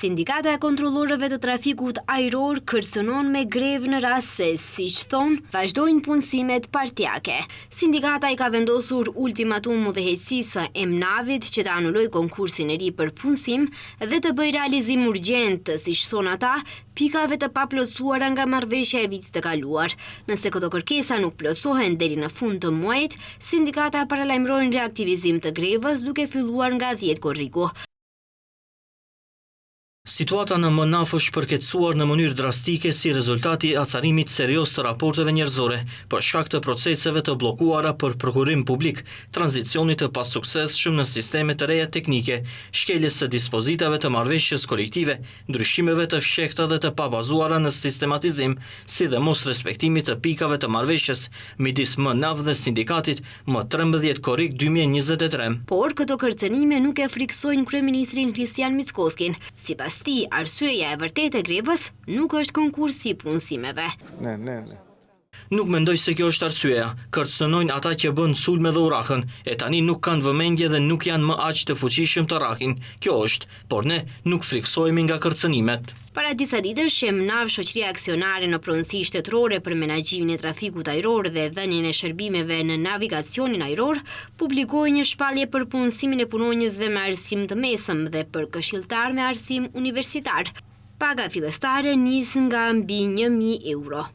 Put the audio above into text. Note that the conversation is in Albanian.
Sindikata e kontrollorëve të trafikut ajror kërcënon me grevë në rast se, siç thonë, vazhdojnë punësimet partjake. Sindikata i ka vendosur ultimatum udhëheqësisë së Emnavit që të anulloj konkursin e ri për punësim dhe të bëjë realizim urgjent, siç thonë ata, pikave të paplotësuara nga marrëveshja e vitit të kaluar. Nëse këto kërkesa nuk plotësohen deri në fund të muajit, sindikata paralajmërojnë reaktivizim të grevës duke filluar nga 10 korriku. Situata në Mënaf është përkeqësuar në mënyrë drastike si rezultati i acarimit serioz të raporteve njerëzore për shkak të proceseve të bllokuara për prokurim publik, tranzicionit të pasuksesshëm në sisteme të reja teknike, shkeljes së dispozitave të marrëveshjes kolektive, ndryshimeve të fshehta dhe të pabazuara në sistematizim, si dhe mos respektimit të pikave të marrëveshjes midis Mënaf dhe sindikatit më 13 korrik 2023. Por këto kërcënime nuk e friksojnë kryeministrin Kristian Mickovskin. Sipas tij, arsyeja e vërtetë e grevës nuk është konkursi i punësimeve. Nuk mendoj se kjo është arsyeja. Kërcënojnë ata që bën sulme dhe urrahën, e tani nuk kanë vëmendje dhe nuk janë më aq të fuqishëm të rrahin. Kjo është, por ne nuk friksohemi nga kërcënimet. Para disa ditësh, Emnav, shoqëria aksionare në pronësi shtetërore për menaxhimin e trafikut ajror dhe dhënien e shërbimeve në navigacionin ajror, publikoi një shpallje për punësimin e punonjësve me arsim të mesëm dhe për këshilltar me arsim universitar. Paga fillestare nis nga mbi 1.000 euro.